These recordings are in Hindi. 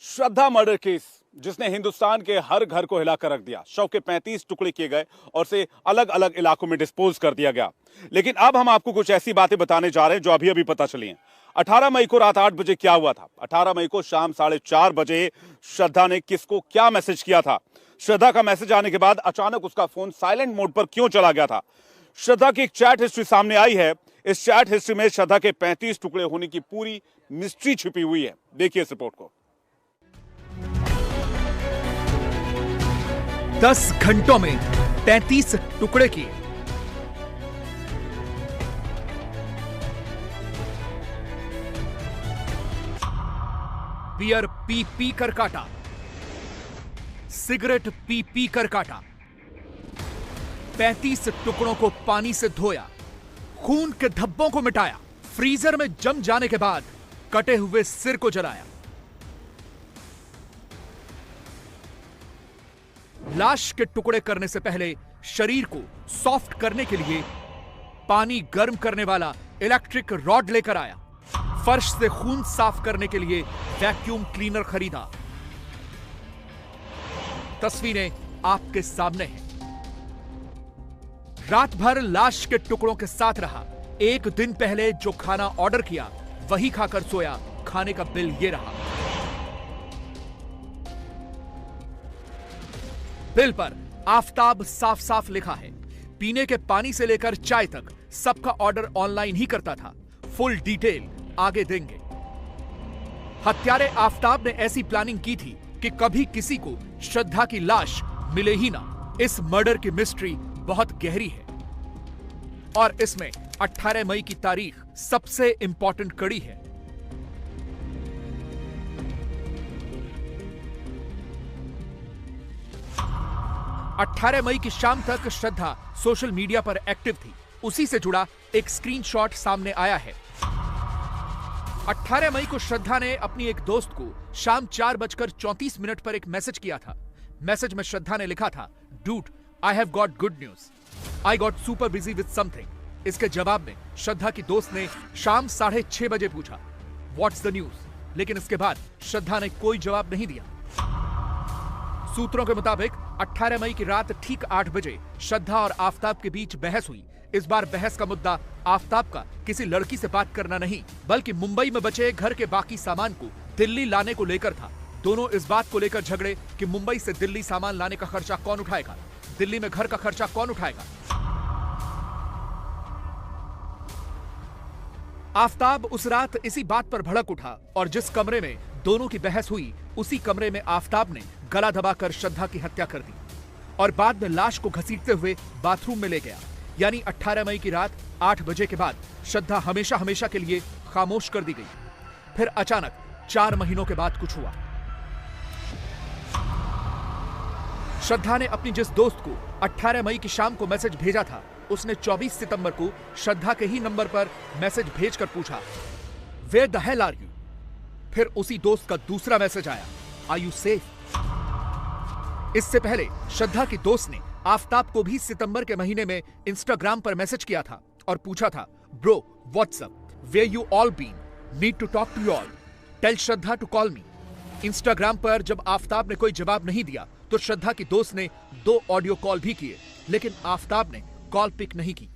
श्रद्धा मर्डर केस जिसने हिंदुस्तान के हर घर को हिलाकर रख दिया। शव के 35 टुकड़े किए गए और उसे अलग अलग इलाकों में डिस्पोज कर दिया गया। लेकिन अब हम आपको कुछ ऐसी बातें बताने जा रहे हैं जो अभी अभी पता चली हैं। 18 मई को रात 8 बजे क्या हुआ था? 18 मई को शाम 4:30 बजे श्रद्धा ने किसको क्या मैसेज किया था? श्रद्धा का मैसेज आने के बाद अचानक उसका फोन साइलेंट मोड पर क्यों चला गया था? श्रद्धा की एक चैट हिस्ट्री सामने आई है। इस चैट हिस्ट्री में श्रद्धा के 35 टुकड़े होने की पूरी मिस्ट्री छिपी हुई है। देखिए इस रिपोर्ट को। 10 घंटों में 35 टुकड़े किए। बियर पी पी कर काटा, सिगरेट पी पी कर काटा, 35 टुकड़ों को पानी से धोया, खून के धब्बों को मिटाया, फ्रीजर में जम जाने के बाद कटे हुए सिर को जलाया। लाश के टुकड़े करने से पहले शरीर को सॉफ्ट करने के लिए पानी गर्म करने वाला इलेक्ट्रिक रॉड लेकर आया। फर्श से खून साफ करने के लिए वैक्यूम क्लीनर खरीदा। तस्वीरें आपके सामने हैं। रात भर लाश के टुकड़ों के साथ रहा। एक दिन पहले जो खाना ऑर्डर किया वही खाकर सोया। खाने का बिल ये रहा। बिल पर आफताब साफ साफ लिखा है। पीने के पानी से लेकर चाय तक सबका ऑर्डर ऑनलाइन ही करता था। फुल डिटेल आगे देंगे। हत्यारे आफताब ने ऐसी प्लानिंग की थी कि कभी किसी को श्रद्धा की लाश मिले ही ना। इस मर्डर की मिस्ट्री बहुत गहरी है और इसमें 18 मई की तारीख सबसे इंपॉर्टेंट कड़ी है। अठारह मई की शाम तक श्रद्धा सोशल मीडिया पर एक्टिव थी। उसी से जुड़ा एक स्क्रीनशॉट सामने आया है। 18 मई को श्रद्धा ने अपनी एक दोस्त को शाम 4:34 पर एक मैसेज किया था। मैसेज में श्रद्धा ने लिखा था, dude I have got good news, I got super busy with something. इसके जवाब में श्रद्धा की दोस्त ने शाम 6:30 बजे पूछा, व्हाट्स द न्यूज? लेकिन इसके बाद श्रद्धा ने कोई जवाब नहीं दिया। सूत्रों के मुताबिक 18 मई की रात ठीक 8 बजे श्रद्धा और आफताब के बीच बहस हुई। इस बार बहस का मुद्दा आफताब का किसी लड़की से बात करना नहीं, बल्कि मुंबई में बचे घर के बाकी सामान को दिल्ली लाने को लेकर था। दोनों इस बात को लेकर झगड़े कि मुंबई से दिल्ली सामान लाने का खर्चा कौन उठाएगा, दिल्ली में घर का खर्चा कौन उठाएगा। आफताब उस रात इसी बात पर भड़क उठा और जिस कमरे में दोनों की बहस हुई उसी कमरे में आफताब ने गला दबाकर श्रद्धा की हत्या कर दी और बाद में लाश को घसीटते हुए बाथरूम में ले गया। यानी 18 मई की रात 8 बजे के बाद श्रद्धा हमेशा हमेशा के लिए खामोश कर दी गई। फिर अचानक 4 महीनों के बाद कुछ हुआ। श्रद्धा ने अपनी जिस दोस्त को 18 मई की शाम को मैसेज भेजा था, उसने 24 सितंबर को श्रद्धा के ही नंबर पर मैसेज भेजकर पूछा, where the hell are you? फिर उसी दोस्त का दूसरा मैसेज आया, आर यू सेफ? इससे पहले श्रद्धा की दोस्त ने आफताब को भी सितंबर के महीने में इंस्टाग्राम पर मैसेज किया था और पूछा था, bro what's up, where you all been, need to talk to you all, tell Shraddha to call me. Instagram पर जब आफताब ने कोई जवाब नहीं दिया तो श्रद्धा की दोस्त ने 2 ऑडियो कॉल भी किए, लेकिन आफताब ने कॉल पिक नहीं की।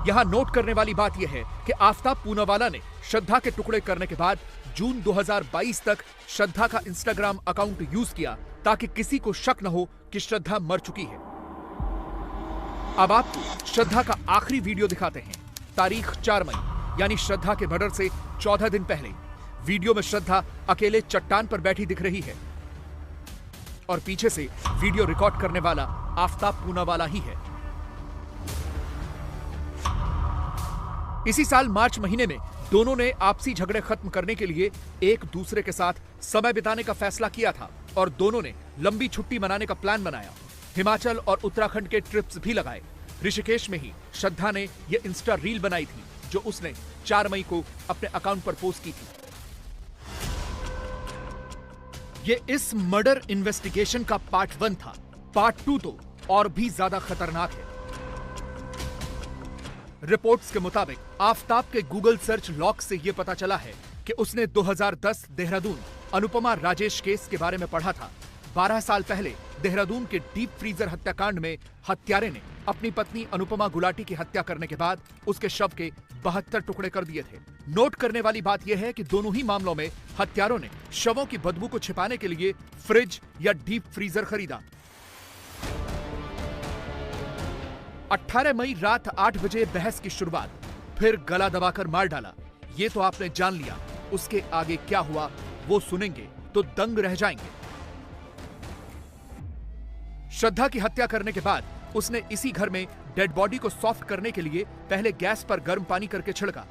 यहां नोट करने वाली बात यह है कि आफताब पूनावाला ने श्रद्धा के टुकड़े करने के बाद जून 2022 तक श्रद्धा का इंस्टाग्राम अकाउंट यूज किया ताकि किसी को शक न हो कि श्रद्धा मर चुकी है। अब आपको श्रद्धा का आखिरी वीडियो दिखाते हैं। तारीख 4 मई यानी श्रद्धा के मर्डर से 14 दिन पहले। वीडियो में श्रद्धा अकेले चट्टान पर बैठी दिख रही है और पीछे से वीडियो रिकॉर्ड करने वाला आफताब पूनावाला ही है। इसी साल मार्च महीने में दोनों ने आपसी झगड़े खत्म करने के लिए एक दूसरे के साथ समय बिताने का फैसला किया था और दोनों ने लंबी छुट्टी मनाने का प्लान बनाया। हिमाचल और उत्तराखंड के ट्रिप्स भी लगाए। ऋषिकेश में ही श्रद्धा ने यह इंस्टा रील बनाई थी जो उसने 4 मई को अपने अकाउंट पर पोस्ट की थी। ये इस मर्डर इन्वेस्टिगेशन का पार्ट 1 था। पार्ट 2 तो और भी ज्यादा खतरनाक है। रिपोर्ट्स के मुताबिक आफताब के गूगल सर्च लॉग से यह पता चला है कि उसने 2010 देहरादून अनुपमा राजेश केस के बारे में पढ़ा था। 12 साल पहले देहरादून के डीप फ्रीजर हत्याकांड में हत्यारे ने अपनी पत्नी अनुपमा गुलाटी की हत्या करने के बाद उसके शव के 72 टुकड़े कर दिए थे। नोट करने वाली बात यह है कि दोनों ही मामलों में हत्यारों ने शवों की बदबू को छिपाने के लिए फ्रिज या डीप फ्रीजर खरीदा। 18 मई रात 8 बजे बहस की शुरुआत, फिर गला दबाकर मार डाला। ये तो आपने जान लिया, उसके आगे क्या हुआ वो सुनेंगे तो दंग रह जाएंगे। श्रद्धा की हत्या करने के बाद उसने इसी घर में डेड बॉडी को सॉफ्ट करने के लिए पहले गैस पर गर्म पानी करके छिड़का।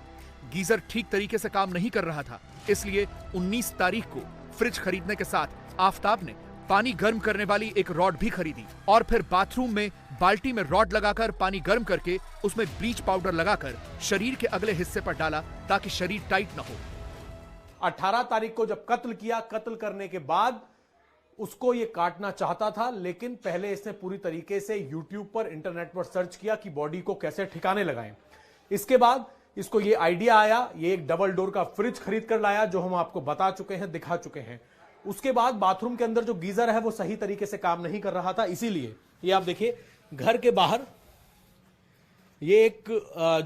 गीजर ठीक तरीके से काम नहीं कर रहा था, इसलिए 19 तारीख को फ्रिज खरीदने के साथ आफताब ने पानी गर्म करने वाली एक रॉड भी खरीदी और फिर बाथरूम में बाल्टी में रॉड लगाकर पानी गर्म करके उसमें ब्लीच पाउडर लगाकर शरीर के अगले हिस्से पर डाला ताकि शरीर टाइट न हो। 18 तारीख को जब कत्ल किया, कत्ल करने के बाद उसको ये काटना चाहता था, लेकिन पहले इसने पूरी तरीके से YouTube पर, इंटरनेट पर सर्च किया कि बॉडी को कैसे ठिकाने लगाएं। इसके बाद इसको ये आइडिया आया, ये एक डबल डोर का फ्रिज खरीद कर लाया, जो हम आपको बता चुके हैं, दिखा चुके हैं। उसके बाद बाथरूम के अंदर जो गीजर है वो सही तरीके से काम नहीं कर रहा था, इसीलिए ये आप देखिए घर के बाहर ये एक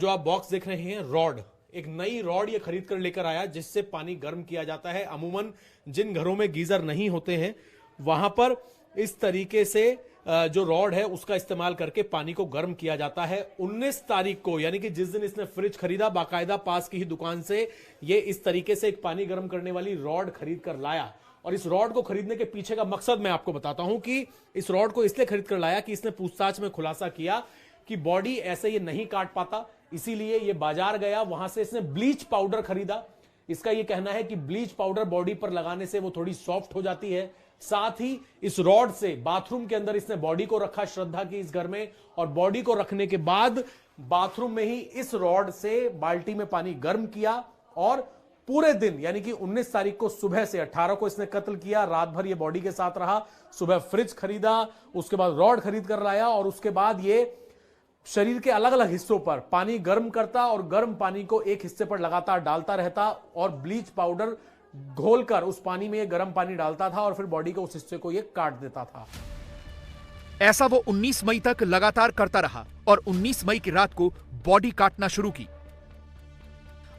जो आप बॉक्स देख रहे हैं, रॉड, एक नई रॉड ये खरीद कर लेकर आया जिससे पानी गर्म किया जाता है। अमूमन जिन घरों में गीजर नहीं होते हैं वहां पर इस तरीके से जो रॉड है उसका इस्तेमाल करके पानी को गर्म किया जाता है। 19 तारीख को, यानी कि जिस दिन इसने फ्रिज खरीदा, बाकायदा पास की ही दुकान से ये इस तरीके से एक पानी गर्म करने वाली रॉड खरीद कर लाया। और इस रॉड को खरीदने के पीछे का मकसद मैं आपको बताता हूं कि इस रॉड को इसलिए खरीद कर लाया कि इसने पूछताछ में खुलासा किया कि बॉडी ऐसे ये नहीं काट पाता, इसीलिए ये बाजार गया, वहां से इसने ब्लीच पाउडर खरीदा। इसका ये कहना है कि ब्लीच पाउडर बॉडी पर लगाने से वो थोड़ी सॉफ्ट हो जाती है। साथ ही इस रॉड से बाथरूम के अंदर इसने बॉडी को रखा श्रद्धा की इस घर में, और बॉडी को रखने के बाद बाथरूम में ही इस रॉड से बाल्टी में पानी गर्म किया और पूरे दिन, यानी कि 19 तारीख को सुबह से 18 को इसने कत्ल किया। रात भर ये बॉडी के साथ रहा, सुबह फ्रिज खरीदा, उसके बाद रॉड खरीद कर लाया और उसके बाद ये शरीर के अलग अलग हिस्सों पर पानी गर्म करता और गर्म पानी को एक हिस्से पर लगातार डालता रहता और ब्लीच पाउडर घोलकर उस पानी में ये गर्म पानी डालता था और फिर बॉडी के उस हिस्से को ये काट देता था। ऐसा वो 19 मई तक लगातार करता रहा और 19 मई की रात को बॉडी काटना शुरू की।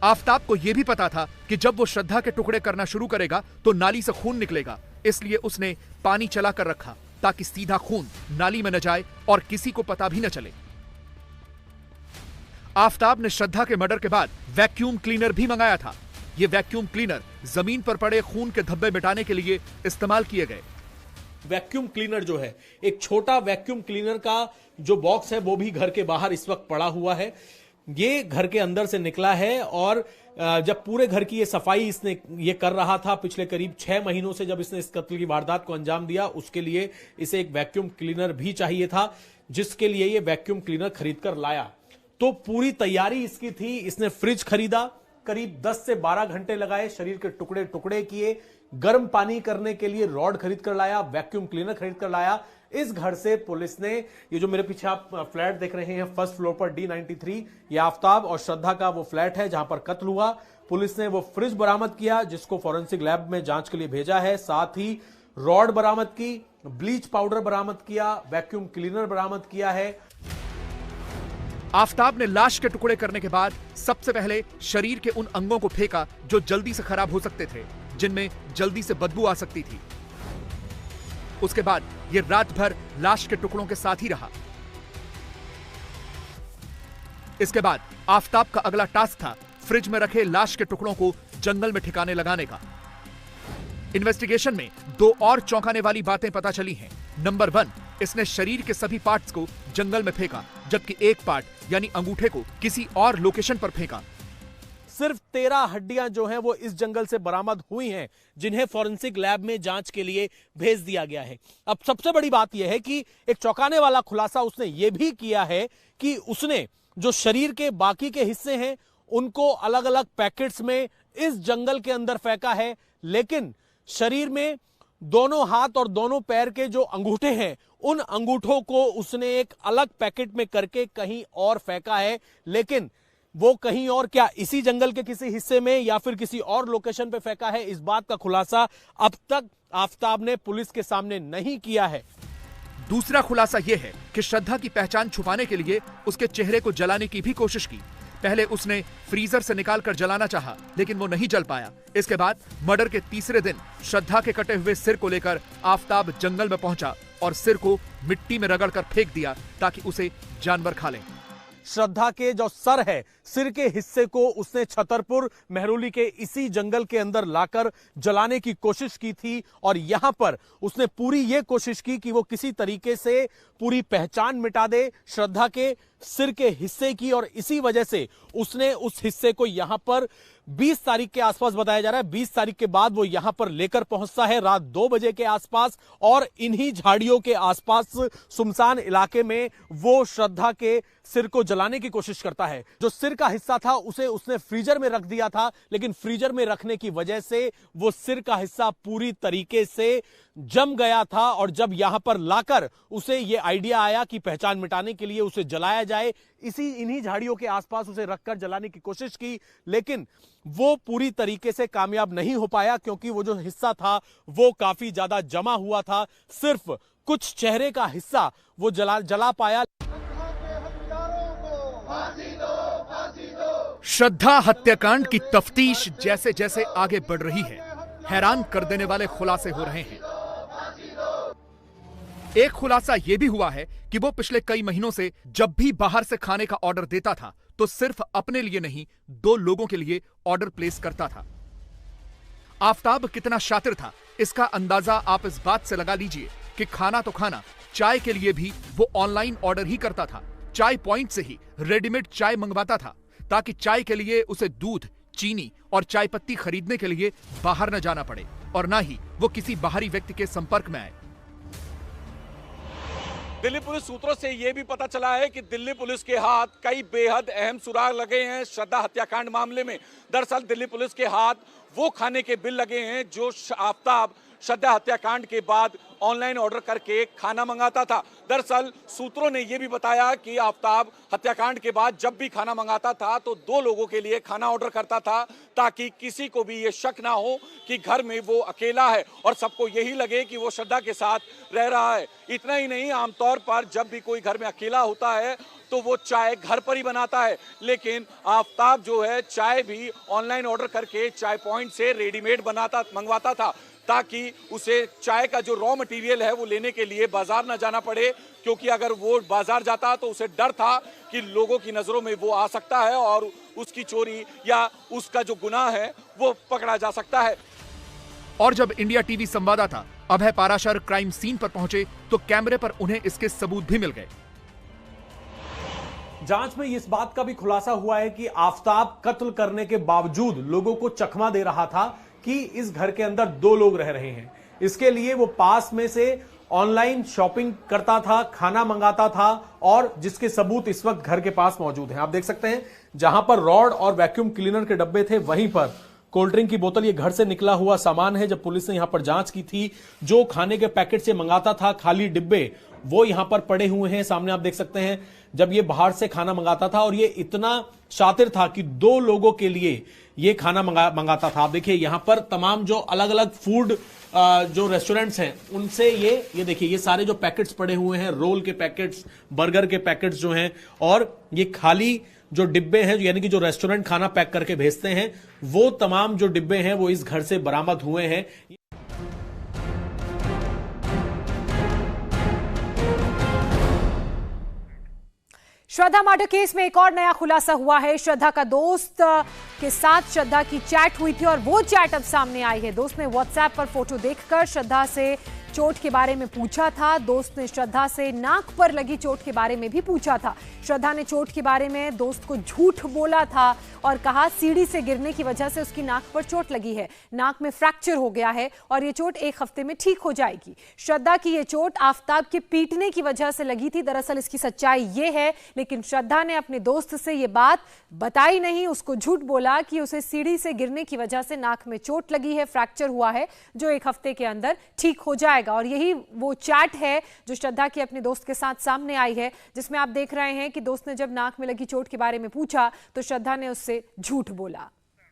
आफताब को यह भी पता था कि जब वो श्रद्धा के टुकड़े करना शुरू करेगा तो नाली से खून निकलेगा, इसलिए उसने पानी चलाकर रखा ताकि सीधा खून नाली में न जाए और किसी को पता भी न चले। आफताब ने श्रद्धा के मर्डर के बाद वैक्यूम क्लीनर भी मंगाया था। यह वैक्यूम क्लीनर जमीन पर पड़े खून के धब्बे मिटाने के लिए इस्तेमाल किए गए। वैक्यूम क्लीनर जो है, एक छोटा वैक्यूम क्लीनर का जो बॉक्स है वो भी घर के बाहर इस वक्त पड़ा हुआ है। ये घर के अंदर से निकला है और जब पूरे घर की ये सफाई इसने ये कर रहा था पिछले करीब 6 महीनों से, जब इसने इस कत्ल की वारदात को अंजाम दिया, उसके लिए इसे एक वैक्यूम क्लीनर भी चाहिए था, जिसके लिए ये वैक्यूम क्लीनर खरीद कर लाया। तो पूरी तैयारी इसकी थी। इसने फ्रिज खरीदा, करीब 10 से 12 घंटे लगाए, शरीर के टुकड़े टुकड़े किए, गर्म पानी करने के लिए रॉड खरीद कर लाया, वैक्यूम क्लीनर खरीद कर लाया। इस घर से पुलिस ने, ये जो मेरे पीछे आप फ्लैट देख रहे हैं फर्स्ट फ्लोर पर D93, ये आफताब और श्रद्धा का वो फ्लैट है जहां पर कत्ल हुआ। पुलिस ने वो फ्रिज बरामद किया जिसको फॉरेंसिक लैब में जांच के लिए भेजा है। साथ ही रॉड बरामद की, ब्लीच पाउडर बरामद किया, वैक्यूम क्लीनर बरामद किया है। आफताब ने लाश के टुकड़े करने के बाद सबसे पहले शरीर के उन अंगों को फेंका जो जल्दी से खराब हो सकते थे, जिनमें जल्दी से बदबू आ सकती थी। उसके बाद यह रात भर लाश के टुकड़ों के साथ ही रहा। इसके बाद आफताब का अगला टास्क था फ्रिज में रखे लाश के टुकड़ों को जंगल में ठिकाने लगाने का। इन्वेस्टिगेशन में 2 और चौंकाने वाली बातें पता चली हैं। नंबर 1, इसने शरीर के सभी पार्ट्स को जंगल में फेंका, जबकि एक पार्ट यानी अंगूठे को किसी और लोकेशन पर फेंका। सिर्फ 13 हड्डियां जो हैं वो इस जंगल से बरामद हुई हैं, जिन्हें फॉरेंसिक लैब में जांच के लिए भेज दिया गया है। अब सबसे बड़ी बात यह है कि एक चौंकाने वाला खुलासा उसने ये भी किया है कि उसने जो शरीर के बाकी के हिस्से हैं उनको अलग अलग पैकेट्स में इस जंगल के अंदर फेंका है, लेकिन शरीर में दोनों हाथ और दोनों पैर के जो अंगूठे हैं उन अंगूठों को उसने एक अलग पैकेट में करके कहीं और फेंका है। लेकिन वो कहीं और क्या इसी जंगल के किसी हिस्से में या फिर किसी और लोकेशन पे फेंका है, इस बात का खुलासा अब तक आफताब ने पुलिस के सामने नहीं किया है। दूसरा खुलासा यह है कि श्रद्धा की पहचान छुपाने के लिए उसके चेहरे को जलाने की भी कोशिश की। पहले उसने फ्रीजर से निकालकर जलाना चाहा, लेकिन वो नहीं जल पाया। इसके बाद मर्डर के तीसरे दिन श्रद्धा के कटे हुए सिर को लेकर आफताब जंगल में पहुंचा और सिर को मिट्टी में रगड़कर फेंक दिया ताकि उसे जानवर खा लें। श्रद्धा के जो सर है, सिर के हिस्से को उसने छतरपुर मेहरौली के इसी जंगल के अंदर लाकर जलाने की कोशिश की थी और यहां पर उसने पूरी ये कोशिश की कि वो किसी तरीके से पूरी पहचान मिटा दे श्रद्धा के सिर के हिस्से की, और इसी वजह से उसने उस हिस्से को यहां पर 20 तारीख के आसपास बताया जा रहा है, 20 तारीख के बाद वो यहां पर लेकर पहुंचता है रात 2 बजे के आसपास, और इन्हीं झाड़ियों के आसपास सुनसान इलाके में वो श्रद्धा के सिर को जलाने की कोशिश करता है। जो सिर का हिस्सा था उसे उसने फ्रीजर में रख दिया था, लेकिन फ्रीजर में रखने की वजह से वो सिर का हिस्सा पूरी तरीके से जम गया था, और जब यहां पर लाकर उसे यह आइडिया आया कि पहचान मिटाने के लिए उसे जलाया जाए, इन्हीं झाड़ियों के आसपास उसे रखकर जलाने की कोशिश की, लेकिन वो पूरी तरीके से कामयाब नहीं हो पाया क्योंकि वो जो हिस्सा था वो काफी ज्यादा जमा हुआ था। सिर्फ कुछ चेहरे का हिस्सा वो जला पाया। श्रद्धा हत्याकांड की तफ्तीश जैसे जैसे आगे बढ़ रही है, हैरान कर देने वाले खुलासे हो रहे हैं। एक खुलासा यह भी हुआ है कि वो पिछले कई महीनों से जब भी बाहर से खाने का ऑर्डर देता था तो सिर्फ अपने लिए नहीं, 2 लोगों के लिए ऑर्डर प्लेस करता था। आफताब कितना शातिर था, इसका अंदाजा आप इस बात से लगा लीजिए कि खाना तो खाना, चाय के लिए भी वो ऑनलाइन ऑर्डर ही करता था। चाय पॉइंट से ही रेडीमेड चाय मंगवाता था ताकि चाय के लिए उसे दूध, चीनी और चाय पत्ती खरीदने के लिए बाहर न जाना पड़े और ना ही वो किसी बाहरी व्यक्ति के संपर्क में आए। दिल्ली पुलिस सूत्रों से यह भी पता चला है कि दिल्ली पुलिस के हाथ कई बेहद अहम सुराग लगे हैं श्रद्धा हत्याकांड मामले में। दरअसल दिल्ली पुलिस के हाथ वो खाने के बिल लगे हैं जो आफताब श्रद्धा हत्याकांड के बाद ऑनलाइन ऑर्डर करके खाना मंगाता था। दरअसल सूत्रों ने यह भी बताया कि आफताब हत्याकांड के बाद जब भी खाना मंगाता था तो 2 लोगों के लिए खाना ऑर्डर करता था ताकि किसी को भी ये शक ना हो कि घर में वो अकेला है और सबको यही लगे कि वो श्रद्धा के साथ रह रहा है। इतना ही नहीं, आमतौर पर जब भी कोई घर में अकेला होता है तो वो चाय घर पर ही बनाता है, लेकिन आफताब जो है चाय भी ऑनलाइन ऑर्डर करके चाय पॉइंट से रेडीमेड मंगवाता था ताकि उसे चाय का जो रॉ मटेरियल है वो लेने के लिए बाजार न जाना पड़े, क्योंकि अगर वो बाजार जाता तो उसे डर था कि लोगों की नजरों में वो आ सकता है और उसकी चोरी या उसका जो गुनाह है वो पकड़ा जा सकता है। और जब इंडिया टीवी संवाददाता अभय पाराशर क्राइम सीन पर पहुंचे तो कैमरे पर उन्हें इसके सबूत भी मिल गए। जांच में इस बात का भी खुलासा हुआ है कि आफताब कत्ल करने के बावजूद लोगों को चकमा दे रहा था कि इस घर के अंदर 2 लोग रह रहे हैं। इसके लिए वो पास में से ऑनलाइन शॉपिंग करता था, खाना मंगाता था, और जिसके सबूत इस वक्त घर के पास मौजूद हैं। आप देख सकते हैं जहां पर रॉड और वैक्यूम क्लीनर के डब्बे थे वहीं पर कोल्ड ड्रिंक की बोतल, ये घर से निकला हुआ सामान है। जब पुलिस ने यहां पर जांच की थी, जो खाने के पैकेट से मंगाता था खाली डिब्बे वो यहां पर पड़े हुए हैं। सामने आप देख सकते हैं जब ये बाहर से खाना मंगाता था, और ये इतना शातिर था कि 2 लोगों के लिए ये खाना मंगाता था। आप देखिए यहां पर तमाम जो अलग अलग फूड जो रेस्टोरेंट्स हैं उनसे ये देखिए ये सारे जो पैकेट्स पड़े हुए हैं, रोल के पैकेट्स, बर्गर के पैकेट्स जो हैं, और ये खाली जो डिब्बे हैं यानी कि जो रेस्टोरेंट खाना पैक करके भेजते हैं, वो तमाम जो डिब्बे हैं वो इस घर से बरामद हुए हैं। श्रद्धा मर्डर केस में एक और नया खुलासा हुआ है। श्रद्धा का दोस्त के साथ श्रद्धा की चैट हुई थी और वो चैट अब सामने आई है। दोस्त ने व्हाट्सएप पर फोटो देखकर श्रद्धा से चोट के बारे में पूछा था। दोस्त ने श्रद्धा से नाक पर लगी चोट के बारे में भी पूछा था। श्रद्धा ने चोट के बारे में दोस्त को झूठ बोला था और कहा सीढ़ी से गिरने की वजह से उसकी नाक पर चोट लगी है, नाक में फ्रैक्चर हो गया है और ये चोट 1 हफ्ते में ठीक हो जाएगी। श्रद्धा की ये चोट आफताब के पीटने की वजह से लगी थी। दरअसल इसकी सच्चाई ये है, लेकिन श्रद्धा ने अपने दोस्त से ये बात बताई नहीं। उसको झूठ बोला कि उसे सीढ़ी से गिरने की वजह से नाक में चोट लगी है, फ्रैक्चर हुआ है, जो 1 हफ्ते के अंदर ठीक हो जाएगा। जाएगा। और यही वो चैट है जो श्रद्धा की अपने दोस्त के साथ सामने आई है, जिसमें आप देख रहे हैं कि दोस्त ने जब नाक में लगी चोट के बारे में पूछा तो श्रद्धा ने उससे झूठ बोला।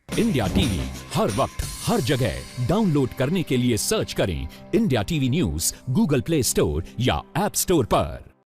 इंडिया टीवी हर वक्त हर जगह डाउनलोड करने के लिए सर्च करें India TV news Google play store या ऐप स्टोर पर।